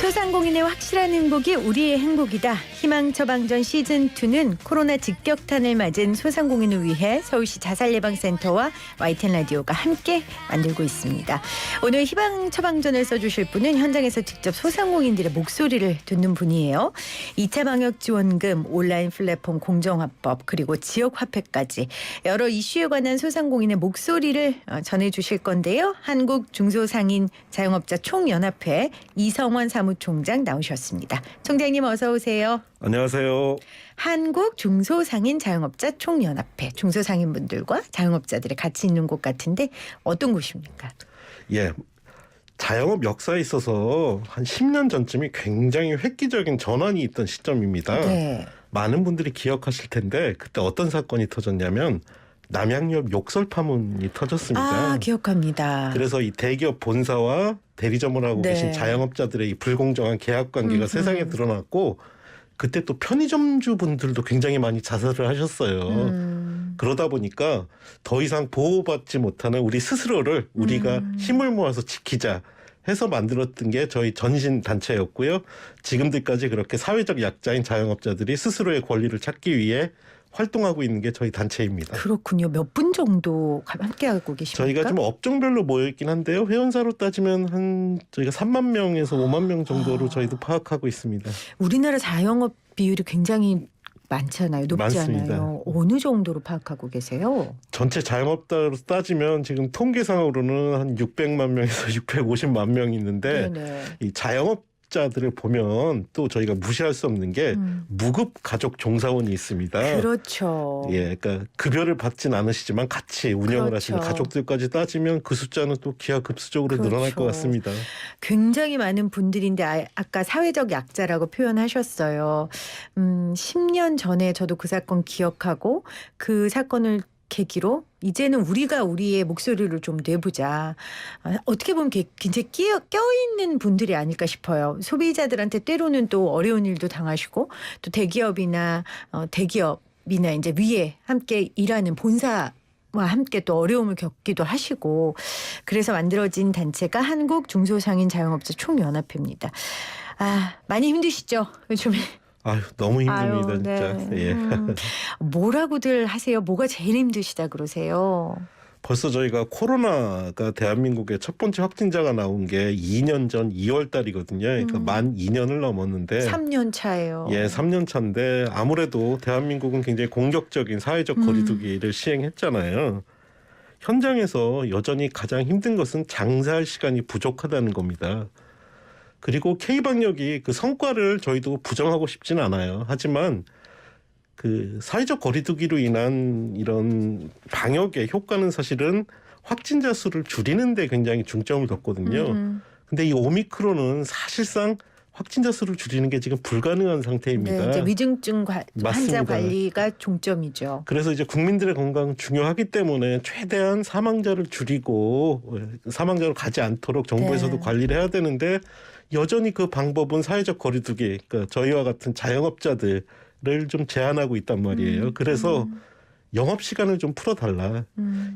소상공인의 확실한 행복이 우리의 행복이다. 희망 처방전 시즌2는 코로나 직격탄을 맞은 소상공인을 위해 서울시 자살예방센터와 YTN 라디오가 함께 만들고 있습니다. 오늘 희망 처방전을 써주실 분은 현장에서 직접 소상공인들의 목소리를 듣는 분이에요. 2차 방역지원금, 온라인 플랫폼 공정화법, 그리고 지역화폐까지 여러 이슈에 관한 소상공인의 목소리를 전해주실 건데요. 한국중소상인자영업자 총연합회 이성원 사무총장 나오셨습니다. 총장님 어서 오세요. 안녕하세요. 한국중소상인자영업자 총연합회, 중소상인분들과 자영업자들이 같이 있는 곳 같은데 어떤 곳입니까? 예, 자영업 역사에 있어서 한 10년 전쯤이 굉장히 획기적인 전환이 있던 시점입니다. 네. 많은 분들이 기억하실 텐데 그때 어떤 사건이 터졌냐면 남양유업 욕설 파문이 터졌습니다. 아, 기억합니다. 그래서 이 대기업 본사와 대리점을 하고 네. 계신 자영업자들의 이 불공정한 계약 관계가 세상에 드러났고 그때 또 편의점주 분들도 굉장히 많이 자살을 하셨어요. 그러다 보니까 더 이상 보호받지 못하는 우리 스스로를 우리가 힘을 모아서 지키자 해서 만들었던 게 저희 전신 단체였고요. 지금들까지 그렇게 사회적 약자인 자영업자들이 스스로의 권리를 찾기 위해 활동하고 있는 게 저희 단체입니다. 그렇군요. 몇 분 정도 함께하고 계십니까? 저희가 좀 업종별로 모여있긴 한데요. 회원사로 따지면 한 저희가 3만 명에서 5만 명 정도로 저희도 파악하고 있습니다. 우리나라 자영업 비율이 굉장히 많잖아요. 높지 많습니다. 않아요. 어느 정도로 파악하고 계세요? 전체 자영업자로 따지면 지금 통계상으로는 한 600만 명에서 650만 명이 있는데 네네. 이 자영업자들을 보면 또 저희가 무시할 수 없는 게 무급 가족 종사원이 있습니다. 그렇죠. 예, 그러니까 급여를 받진 않으시지만 같이 운영을 그렇죠. 하시는 가족들까지 따지면 그 숫자는 또 기하급수적으로 그렇죠. 늘어날 것 같습니다. 굉장히 많은 분들인데 아까 사회적 약자라고 표현하셨어요. 10년 전에 저도 그 사건 기억하고 그 사건을 계기로 이제는 우리가 우리의 목소리를 좀 내보자. 어떻게 보면 굉장히 껴있는 분들이 아닐까 싶어요. 소비자들한테 때로는 또 어려운 일도 당하시고 또 대기업이나 이제 위에 함께 일하는 본사 와 함께 또 어려움을 겪기도 하시고 그래서 만들어진 단체가 한국중소상인자영업자 총연합회입니다. 아, 많이 힘드시죠? 요즘 아유, 너무 힘듭니다, 아유, 진짜. 네. 예. 뭐라고들 하세요? 뭐가 제일 힘드시다 그러세요? 벌써 저희가 코로나가 대한민국의 첫 번째 확진자가 나온 게 2년 전 2월 달이거든요. 그러니까 만 2년을 넘었는데 3년 차예요. 예, 3년 차인데 아무래도 대한민국은 굉장히 공격적인 사회적 거리두기를 시행했잖아요. 현장에서 여전히 가장 힘든 것은 장사할 시간이 부족하다는 겁니다. 그리고 K방역이 그 성과를 저희도 부정하고 싶진 않아요. 하지만 그 사회적 거리두기로 인한 이런 방역의 효과는 사실은 확진자 수를 줄이는 데 굉장히 중점을 뒀거든요. 근데 이 오미크론은 사실상 확진자 수를 줄이는 게 지금 불가능한 상태입니다. 네, 이제 위중증 환자 맞습니다. 관리가 종점이죠. 그래서 이제 국민들의 건강 중요하기 때문에 최대한 사망자를 줄이고 사망자로 가지 않도록 정부에서도 네. 관리를 해야 되는데 여전히 그 방법은 사회적 거리두기, 그러니까 저희와 같은 자영업자들을 좀 제한하고 있단 말이에요. 그래서 영업 시간을 좀 풀어달라.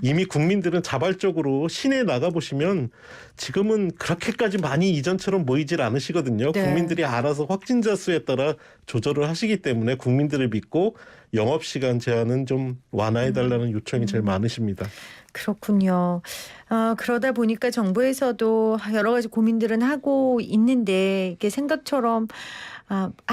이미 국민들은 자발적으로 시내에 나가보시면 지금은 그렇게까지 많이 이전처럼 모이질 않으시거든요. 네. 국민들이 알아서 확진자 수에 따라 조절을 하시기 때문에 국민들을 믿고 영업 시간 제한은 좀 완화해달라는 요청이 제일 많으십니다. 그렇군요. 그러다 보니까 정부에서도 여러 가지 고민들은 하고 있는데 이게 생각처럼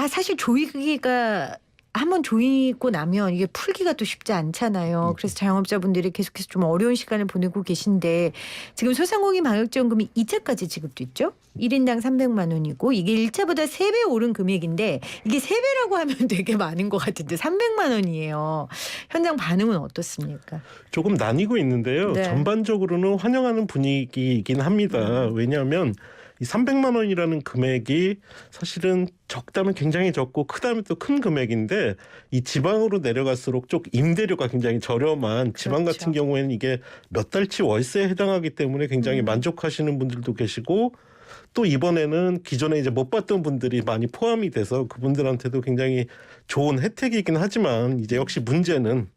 사실 조이기가 한번 조이고 나면 이게 풀기가 또 쉽지 않잖아요. 그래서 자영업자분들이 계속해서 좀 어려운 시간을 보내고 계신데 지금 소상공인 방역지원금이 2차까지 지급됐죠? 1인당 300만 원이고 이게 1차보다 3배 오른 금액인데 이게 3배라고 하면 되게 많은 것 같은데 300만 원이에요. 현장 반응은 어떻습니까? 조금 나뉘고 있는데요. 네. 전반적으로는 환영하는 분위기이긴 합니다. 왜냐하면 이 300만 원이라는 금액이 사실은 적다면 굉장히 적고 크다면 또 큰 금액인데 이 지방으로 내려갈수록 쪽 임대료가 굉장히 저렴한 지방 그렇죠. 같은 경우에는 이게 몇 달치 월세에 해당하기 때문에 굉장히 만족하시는 분들도 계시고 또 이번에는 기존에 이제 못 받던 분들이 많이 포함이 돼서 그분들한테도 굉장히 좋은 혜택이긴 하지만 이제 역시 문제는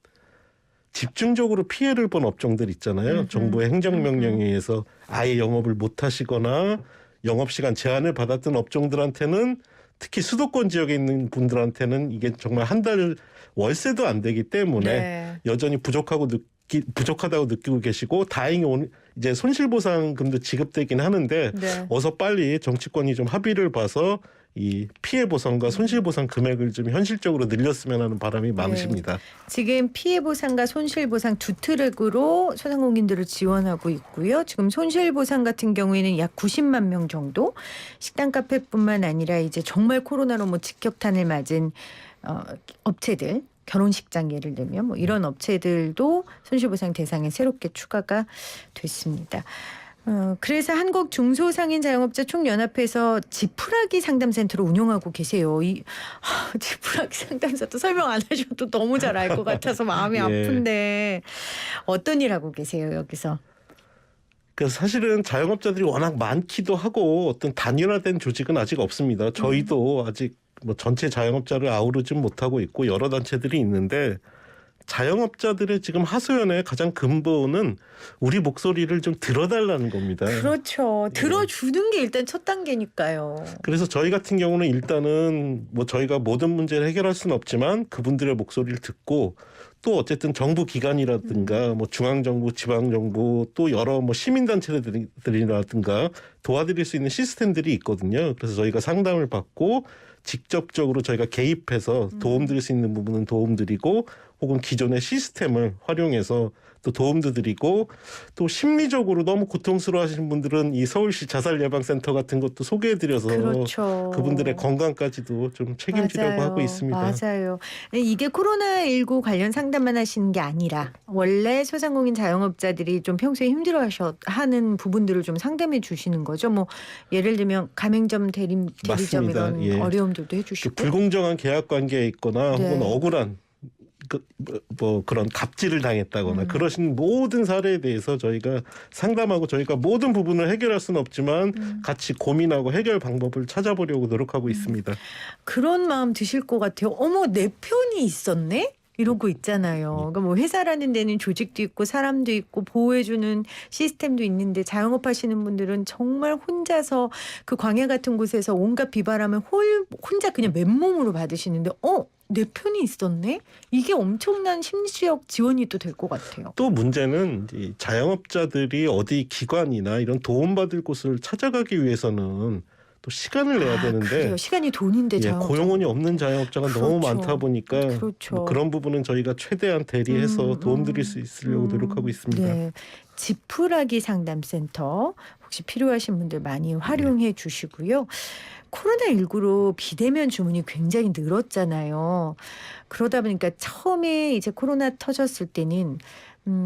집중적으로 피해를 본 업종들 있잖아요. 정부의 행정명령에 의해서 아예 영업을 못 하시거나 영업시간 제한을 받았던 업종들한테는 특히 수도권 지역에 있는 분들한테는 이게 정말 한 달 월세도 안 되기 때문에 네. 여전히 부족하다고 느끼고 계시고 다행히 오늘 이제 손실보상금도 지급되긴 하는데 네. 어서 빨리 정치권이 좀 합의를 봐서 이 피해 보상과 손실 보상 금액을 좀 현실적으로 늘렸으면 하는 바람이 많으십니다. 지금 피해 보상과 손실 보상 두 트랙으로 소상공인들을 지원하고 있고요. 지금 손실 보상 같은 경우에는 약 90만 명 정도, 식당 카페뿐만 아니라 이제 정말 코로나로 뭐 직격탄을 맞은 업체들, 결혼식장 예를 들면 뭐 이런 업체들도 손실보상 대상에 새롭게 추가가 됐습니다. 그래서 한국 중소상인 자영업자 총연합회에서 지푸라기 상담센터를 운영하고 계세요. 지푸라기 상담센터 설명 안 하셔도 너무 잘 알 것 같아서 마음이 예. 아픈데 어떤 일 하고 계세요 여기서? 그 사실은 자영업자들이 워낙 많기도 하고 어떤 단일화된 조직은 아직 없습니다. 저희도 아직 뭐 전체 자영업자를 아우르진 못하고 있고 여러 단체들이 있는데 자영업자들의 지금 하소연의 가장 근본은 우리 목소리를 좀 들어달라는 겁니다. 그렇죠. 들어주는 게 일단 첫 단계니까요. 그래서 저희 같은 경우는 일단은 뭐 저희가 모든 문제를 해결할 수는 없지만 그분들의 목소리를 듣고 또 어쨌든 정부 기관이라든가 뭐 중앙정부, 지방정부 또 여러 뭐 시민단체들이라든가 도와드릴 수 있는 시스템들이 있거든요. 그래서 저희가 상담을 받고 직접적으로 저희가 개입해서 도움드릴 수 있는 부분은 도움드리고 혹은 기존의 시스템을 활용해서 또 도움도 드리고 또 심리적으로 너무 고통스러워하시는 분들은 이 서울시 자살예방센터 같은 것도 소개해드려서 그렇죠. 그분들의 건강까지도 좀 책임지려고 맞아요. 하고 있습니다. 맞아요. 이게 코로나19 관련 상담만 하시는 게 아니라 원래 소상공인 자영업자들이 좀 평소에 힘들어하는 부분들을 좀 상담해 주시는 거죠. 뭐 예를 들면 가맹점, 대리점 맞습니다. 이런 예. 어려움들도 그 해주시고. 불공정한 계약 관계에 있거나 네. 혹은 억울한 뭐 그런 갑질을 당했다거나 그러신 모든 사례에 대해서 저희가 상담하고 저희가 모든 부분을 해결할 수는 없지만 같이 고민하고 해결 방법을 찾아보려고 노력하고 있습니다. 그런 마음 드실 것 같아요. 어머, 내 편이 있었네? 이러고 있잖아요. 그러니까 뭐 회사라는 데는 조직도 있고 사람도 있고 보호해주는 시스템도 있는데 자영업 하시는 분들은 정말 혼자서 그 광야 같은 곳에서 온갖 비바람을 혼자 그냥 맨몸으로 받으시는데 내 편이 있었네? 이게 엄청난 심리적 지원이 또 될 것 같아요. 또 문제는 이 자영업자들이 어디 기관이나 이런 도움받을 곳을 찾아가기 위해서는 또 시간을 내야 되는데 그래요. 시간이 돈인데 자영업자. 고용원이 없는 자영업자가 너무 그렇죠. 많다 보니까 그렇죠. 뭐 그런 부분은 저희가 최대한 대리해서 도움드릴 수 있으려고 노력하고 있습니다. 네. 지푸라기 상담센터 혹시 필요하신 분들 많이 활용해 주시고요. 코로나19로 비대면 주문이 굉장히 늘었잖아요. 그러다 보니까 처음에 이제 코로나 터졌을 때는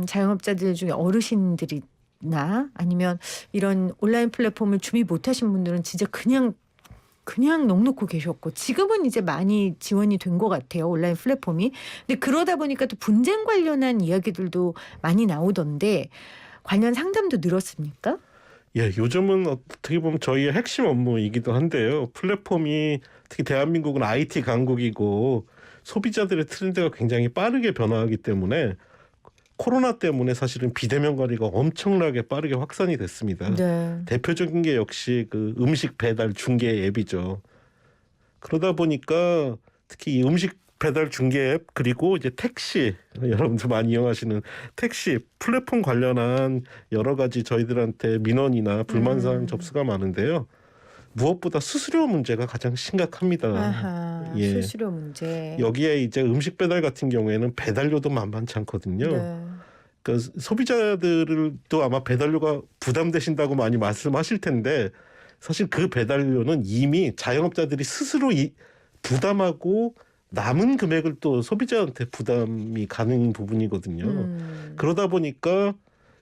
자영업자들 중에 어르신들이나 아니면 이런 온라인 플랫폼을 준비 못하신 분들은 진짜 그냥 넋놓고 계셨고 지금은 이제 많이 지원이 된 것 같아요. 온라인 플랫폼이. 근데 그러다 보니까 또 분쟁 관련한 이야기들도 많이 나오던데 관련 상담도 늘었습니까? 예, 요즘은 어떻게 보면 저희의 핵심 업무이기도 한데요. 플랫폼이 특히 대한민국은 IT 강국이고 소비자들의 트렌드가 굉장히 빠르게 변화하기 때문에 코로나 때문에 사실은 비대면 관리가 엄청나게 빠르게 확산이 됐습니다. 네. 대표적인 게 역시 그 음식 배달 중개 앱이죠. 그러다 보니까 특히 이 음식 배달 중개 앱 그리고 이제 택시 여러분들 많이 이용하시는 택시 플랫폼 관련한 여러 가지 저희들한테 민원이나 불만 사항 접수가 많은데요. 무엇보다 수수료 문제가 가장 심각합니다. 아하, 예. 수수료 문제. 여기에 이제 음식 배달 같은 경우에는 배달료도 만만치 않거든요. 네. 그러니까 소비자들도 아마 배달료가 부담되신다고 많이 말씀하실 텐데 사실 그 배달료는 이미 자영업자들이 스스로 부담하고 남은 금액을 또 소비자한테 부담이 가는 부분이거든요. 그러다 보니까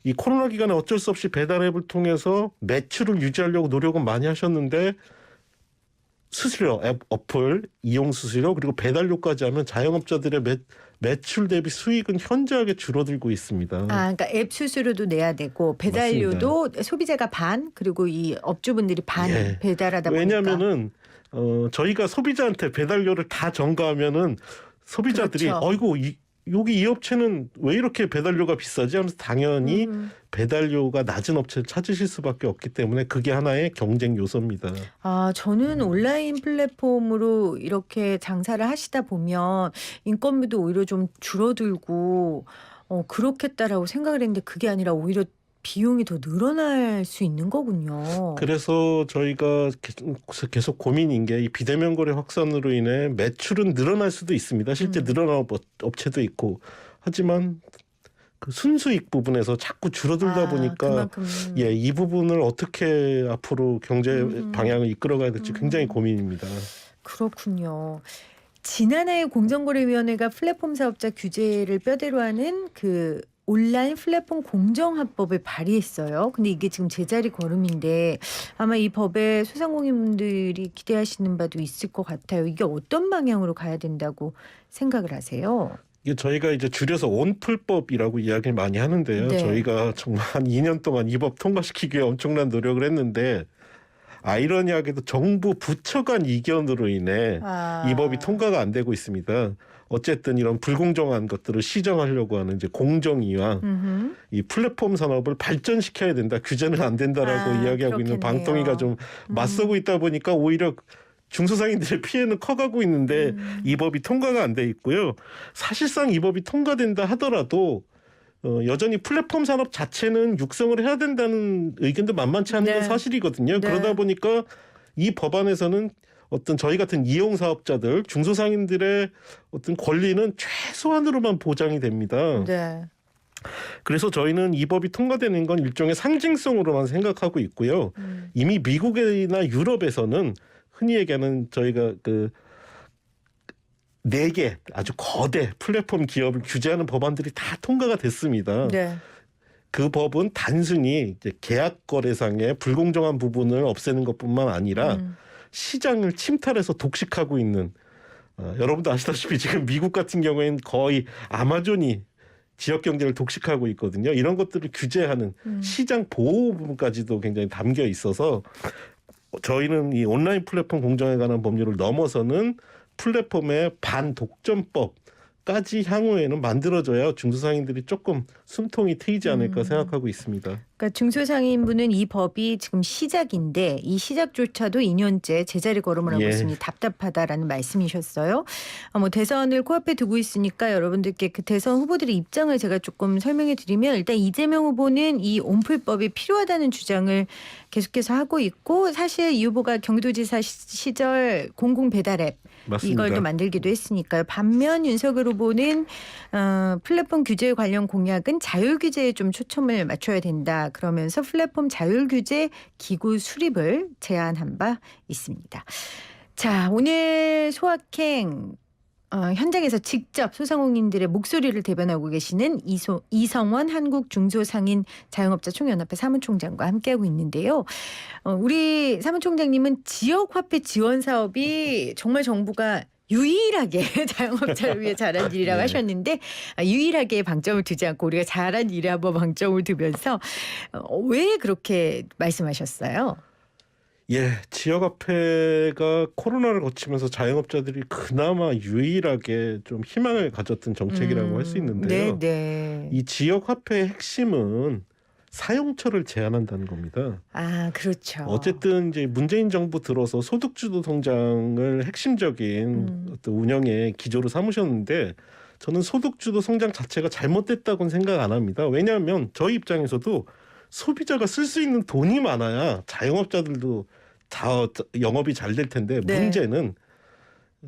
이 코로나 기간에 어쩔 수 없이 배달 앱을 통해서 매출을 유지하려고 노력은 많이 하셨는데 수수료, 앱 어플 이용 수수료 그리고 배달료까지 하면 자영업자들의 매출 대비 수익은 현저하게 줄어들고 있습니다. 그러니까 앱 수수료도 내야 되고 배달료도 소비자가 반 그리고 이 업주분들이 반 예. 배달하다 보니까. 왜냐하면은 저희가 소비자한테 배달료를 다 전가하면은 소비자들이 그렇죠. 어이구 여기 이 업체는 왜 이렇게 배달료가 비싸지 하면서 당연히 배달료가 낮은 업체를 찾으실 수밖에 없기 때문에 그게 하나의 경쟁 요소입니다. 저는 온라인 플랫폼으로 이렇게 장사를 하시다 보면 인건비도 오히려 좀 줄어들고 그렇겠다라고 생각을 했는데 그게 아니라 오히려 비용이 더 늘어날 수 있는 거군요. 그래서 저희가 계속 고민인 게 이 비대면 거래 확산으로 인해 매출은 늘어날 수도 있습니다. 실제 늘어나는 업체도 있고 하지만 그 순수익 부분에서 자꾸 줄어들다 보니까 그만큼. 이 부분을 어떻게 앞으로 경제 방향을 이끌어가야 될지 굉장히 고민입니다. 그렇군요. 지난해 공정거래위원회가 플랫폼 사업자 규제를 뼈대로 하는 그 온라인 플랫폼 공정합법을 발의했어요. 근데 이게 지금 제자리 걸음인데 아마 이 법에 소상공인분들이 기대하시는 바도 있을 것 같아요. 이게 어떤 방향으로 가야 된다고 생각을 하세요? 이게 저희가 이제 줄여서 온풀법이라고 이야기를 많이 하는데요. 네. 저희가 정말 한 2년 동안 이 법 통과시키기 위해 엄청난 노력을 했는데 아이러니하게도 정부 부처 간 이견으로 인해 이 법이 통과가 안 되고 있습니다. 어쨌든 이런 불공정한 것들을 시정하려고 하는 이제 공정위와 이 플랫폼 산업을 발전시켜야 된다. 규제는 안 된다라고 이야기하고 있는 그렇겠네요. 방통위가 좀 맞서고 있다 보니까 오히려 중소상인들의 피해는 커가고 있는데 이 법이 통과가 안 돼 있고요. 사실상 이 법이 통과된다 하더라도 여전히 플랫폼 산업 자체는 육성을 해야 된다는 의견도 만만치 않은 건 사실이거든요. 네. 그러다 보니까 이 법안에서는 어떤 저희 같은 이용 사업자들, 중소상인들의 어떤 권리는 최소한으로만 보장이 됩니다. 네. 그래서 저희는 이 법이 통과되는 건 일종의 상징성으로만 생각하고 있고요. 이미 미국이나 유럽에서는 흔히 얘기하는 저희가 그 4개 아주 거대 플랫폼 기업을 규제하는 법안들이 다 통과가 됐습니다. 네. 그 법은 단순히 이제 계약 거래상의 불공정한 부분을 없애는 것뿐만 아니라 시장을 침탈해서 독식하고 있는 여러분도 아시다시피 지금 미국 같은 경우에는 거의 아마존이 지역 경제를 독식하고 있거든요. 이런 것들을 규제하는 시장 보호 부분까지도 굉장히 담겨 있어서 저희는 이 온라인 플랫폼 공정에 관한 법률을 넘어서는 플랫폼의 반독점법까지 향후에는 만들어져야 중소상인들이 조금 숨통이 트이지 않을까 생각하고 있습니다. 그러니까 중소상인분은 이 법이 지금 시작인데 이 시작조차도 2년째 제자리 걸음을 하고 있으니 답답하다라는 말씀이셨어요. 뭐 대선을 코앞에 두고 있으니까 여러분들께 그 대선 후보들의 입장을 제가 조금 설명해 드리면 일단 이재명 후보는 이 온풀법이 필요하다는 주장을 계속해서 하고 있고 사실 이 후보가 경기도지사 시절 공공배달앱 맞습니다. 이걸 또 만들기도 했으니까요. 반면 윤석열 후보는 플랫폼 규제 관련 공약은 자율 규제에 좀 초점을 맞춰야 된다. 그러면서 플랫폼 자율 규제 기구 수립을 제안한 바 있습니다. 자, 오늘 소확행 현장에서 직접 소상공인들의 목소리를 대변하고 계시는 이성원 한국중소상인 자영업자 총연합회 사무총장과 함께하고 있는데요. 우리 사무총장님은 지역화폐 지원 사업이 정말 정부가 유일하게 자영업자를 위해 잘한 일이라고 하셨는데 유일하게 방점을 두지 않고 우리가 잘한 일에 한번 방점을 두면서 왜 그렇게 말씀하셨어요? 지역화폐가 코로나를 거치면서 자영업자들이 그나마 유일하게 좀 희망을 가졌던 정책이라고 할 수 있는데요. 네. 이 지역화폐의 핵심은 사용처를 제한한다는 겁니다. 그렇죠. 어쨌든 이제 문재인 정부 들어서 소득주도 성장을 핵심적인 어떤 운영의 기조로 삼으셨는데 저는 소득주도 성장 자체가 잘못됐다고는 생각 안 합니다. 왜냐하면 저희 입장에서도 소비자가 쓸 수 있는 돈이 많아야 자영업자들도 다 영업이 잘 될 텐데 문제는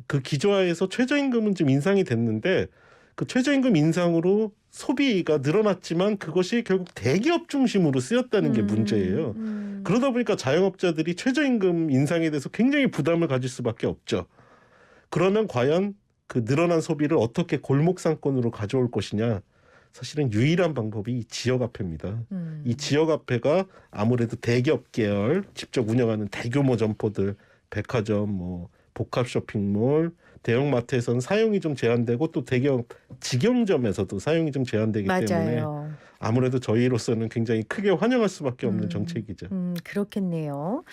그 기조하에서 최저임금은 좀 인상이 됐는데 그 최저임금 인상으로 소비가 늘어났지만 그것이 결국 대기업 중심으로 쓰였다는 게 문제예요. 그러다 보니까 자영업자들이 최저임금 인상에 대해서 굉장히 부담을 가질 수밖에 없죠. 그러면 과연 그 늘어난 소비를 어떻게 골목상권으로 가져올 것이냐. 사실은 유일한 방법이 이 지역화폐입니다. 이 지역화폐가 아무래도 대기업 계열 직접 운영하는 대규모 점포들, 백화점, 뭐 복합 쇼핑몰, 대형마트에서는 사용이 좀 제한되고 또 대형 직영점에서도 사용이 좀 제한되기 때문에 맞아요. 아무래도 저희로서는 굉장히 크게 환영할 수밖에 없는 정책이죠. 그렇겠네요.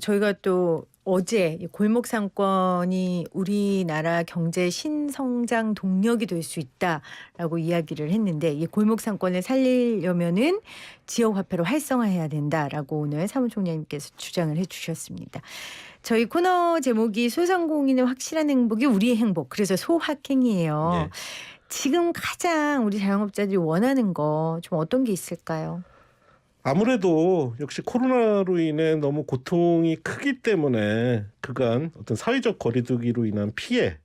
저희가 또 어제 이 골목 상권이 우리나라 경제 신성장 동력이 될 수 있다라고 이야기를 했는데 이 골목 상권을 살리려면은 지역 화폐를 활성화해야 된다라고 오늘 사무총장님께서 주장을 해주셨습니다. 저희 코너 제목이 소상공인의 확실한 행복이 우리의 행복. 그래서 소확행이에요. 예. 지금 가장 우리 자영업자들이 원하는 거 좀 어떤 게 있을까요? 아무래도 역시 코로나로 인해 너무 고통이 크기 때문에 그간 어떤 사회적 거리두기로 인한 피해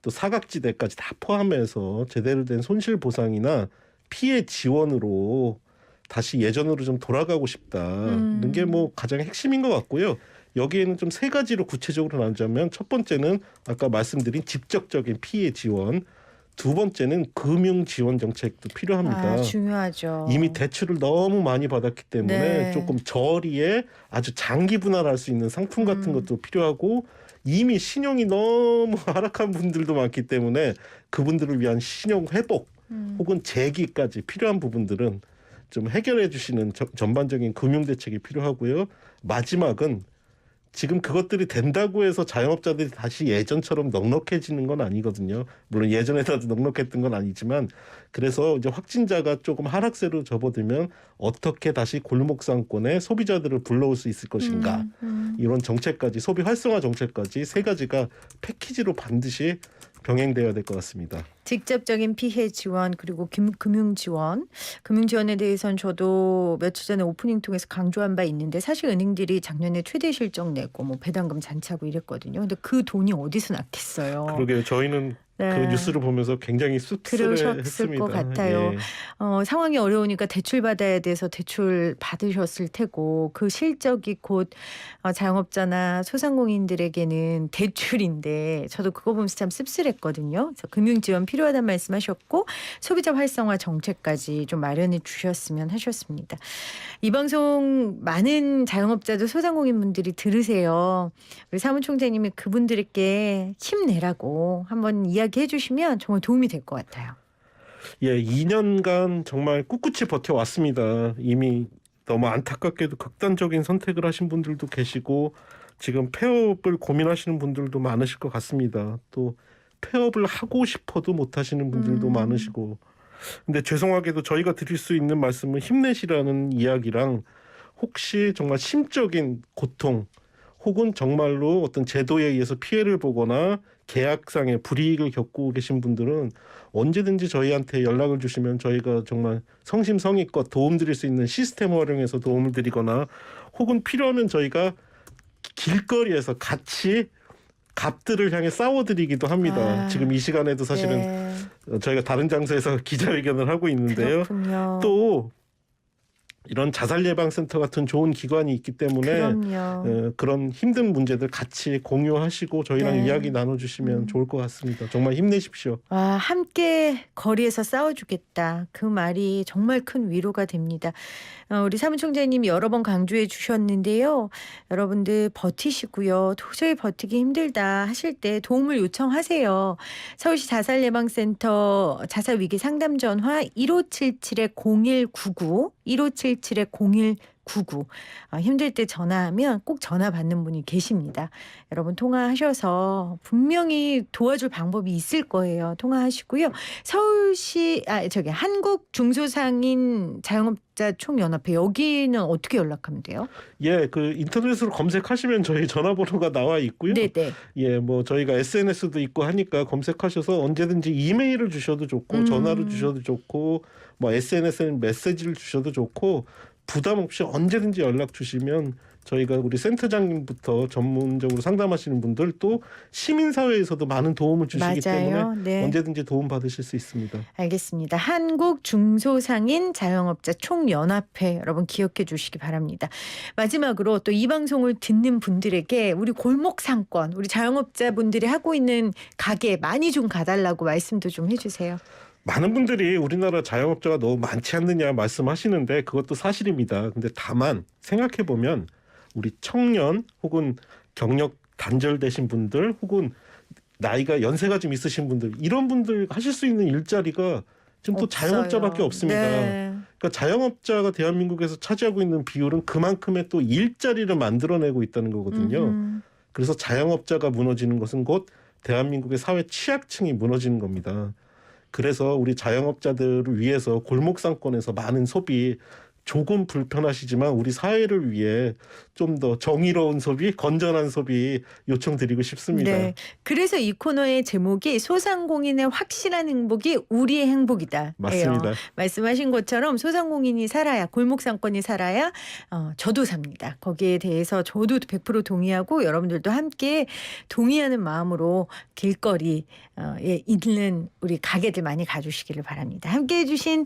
또 사각지대까지 다 포함해서 제대로 된 손실 보상이나 피해 지원으로 다시 예전으로 좀 돌아가고 싶다는 게 뭐 가장 핵심인 것 같고요. 여기에는 좀 세 가지로 구체적으로 나누자면 첫 번째는 아까 말씀드린 직접적인 피해 지원, 두 번째는 금융 지원 정책도 필요합니다. 중요하죠. 이미 대출을 너무 많이 받았기 때문에 네. 조금 저리에 아주 장기 분할할 수 있는 상품 같은 것도 필요하고 이미 신용이 너무 하락한 분들도 많기 때문에 그분들을 위한 신용 회복 혹은 재기까지 필요한 부분들은 좀 해결해 주시는 전반적인 금융 대책이 필요하고요. 마지막은 지금 그것들이 된다고 해서 자영업자들이 다시 예전처럼 넉넉해지는 건 아니거든요. 물론 예전에도 넉넉했던 건 아니지만 그래서 이제 확진자가 조금 하락세로 접어들면 어떻게 다시 골목상권에 소비자들을 불러올 수 있을 것인가. 이런 정책까지 소비 활성화 정책까지 세 가지가 패키지로 반드시 병행돼야 될 것 같습니다. 직접적인 피해 지원 그리고 금융 지원. 금융 지원에 대해서는 저도 며칠 전에 오프닝 통해서 강조한 바 있는데 사실 은행들이 작년에 최대 실적 내고 뭐 배당금 잔치하고 이랬거든요. 근데 그 돈이 어디서 났겠어요. 그러게요. 저희는 네. 그 뉴스를 보면서 굉장히 그러셨을 씁쓸했습니다. 것 같아요. 예. 상황이 어려우니까 대출 받아야 돼서 대출 받으셨을 테고 그 실적이 곧 자영업자나 소상공인들에게는 대출인데 저도 그거 보면서 참 씁쓸했거든요. 그래서 금융 지원 필요하다는 말씀하셨고 소비자 활성화 정책까지 좀 마련해 주셨으면 하셨습니다. 이 방송 많은 자영업자들 소상공인분들이 들으세요. 우리 사무총장님이 그분들께 힘내라고 한번 이야기해 주시면 정말 도움이 될 것 같아요. 예, 2년간 정말 꿋꿋이 버텨왔습니다. 이미 너무 안타깝게도 극단적인 선택을 하신 분들도 계시고 지금 폐업을 고민하시는 분들도 많으실 것 같습니다. 또 폐업을 하고 싶어도 못하시는 분들도 많으시고 근데 죄송하게도 저희가 드릴 수 있는 말씀은 힘내시라는 이야기랑 혹시 정말 심적인 고통 혹은 정말로 어떤 제도에 의해서 피해를 보거나 계약상의 불이익을 겪고 계신 분들은 언제든지 저희한테 연락을 주시면 저희가 정말 성심성의껏 도움드릴 수 있는 시스템 활용해서 도움을 드리거나 혹은 필요하면 저희가 길거리에서 같이 갑들을 향해 싸워드리기도 합니다. 지금 이 시간에도 사실은 네. 저희가 다른 장소에서 기자회견을 하고 있는데요. 그렇군요. 또 이런 자살예방센터 같은 좋은 기관이 있기 때문에 그럼요. 그런 힘든 문제들 같이 공유하시고 저희랑 네. 이야기 나눠주시면 좋을 것 같습니다. 정말 힘내십시오. 와, 함께 거리에서 싸워주겠다. 그 말이 정말 큰 위로가 됩니다. 우리 사무총장님이 여러 번 강조해 주셨는데요. 여러분들 버티시고요. 도저히 버티기 힘들다 하실 때 도움을 요청하세요. 서울시 자살예방센터 자살위기 상담 전화 1577-0199 1577-0199 힘들 때 전화하면 꼭 전화 받는 분이 계십니다. 여러분 통화하셔서 분명히 도와줄 방법이 있을 거예요. 통화하시고요. 서울시 한국 중소상인 자영업자 총연합회 여기는 어떻게 연락하면 돼요? 예, 그 인터넷으로 검색하시면 저희 전화번호가 나와 있고요. 네네. 예, 뭐 저희가 SNS도 있고 하니까 검색하셔서 언제든지 이메일을 주셔도 좋고 전화를 주셔도 좋고 뭐 SNS에 메시지를 주셔도 좋고 부담 없이 언제든지 연락 주시면 저희가 우리 센터장님부터 전문적으로 상담하시는 분들 또 시민사회에서도 많은 도움을 주시기 때문에 네. 언제든지 도움 받으실 수 있습니다. 알겠습니다. 한국 중소상인 자영업자 총연합회 여러분 기억해 주시기 바랍니다. 마지막으로 또 이 방송을 듣는 분들에게 우리 골목 상권 우리 자영업자 분들이 하고 있는 가게 많이 좀 가달라고 말씀도 좀 해주세요. 많은 분들이 우리나라 자영업자가 너무 많지 않느냐 말씀하시는데 그것도 사실입니다. 근데 다만 생각해 보면 우리 청년 혹은 경력 단절되신 분들 혹은 나이가 연세가 좀 있으신 분들 이런 분들 하실 수 있는 일자리가 지금 또 없어요. 자영업자밖에 없습니다. 네. 그러니까 자영업자가 대한민국에서 차지하고 있는 비율은 그만큼의 또 일자리를 만들어내고 있다는 거거든요. 음흠. 그래서 자영업자가 무너지는 것은 곧 대한민국의 사회 취약층이 무너지는 겁니다. 그래서 우리 자영업자들을 위해서 골목 상권에서 많은 소비 조금 불편하시지만 우리 사회를 위해 좀 더 정의로운 소비, 건전한 소비 요청드리고 싶습니다. 네. 그래서 이 코너의 제목이 소상공인의 확실한 행복이 우리의 행복이다. 맞습니다. 말씀하신 것처럼 소상공인이 살아야 골목 상권이 살아야 저도 삽니다. 거기에 대해서 저도 100% 동의하고 여러분들도 함께 동의하는 마음으로 길거리에 있는 우리 가게들 많이 가주시기를 바랍니다. 함께해 주신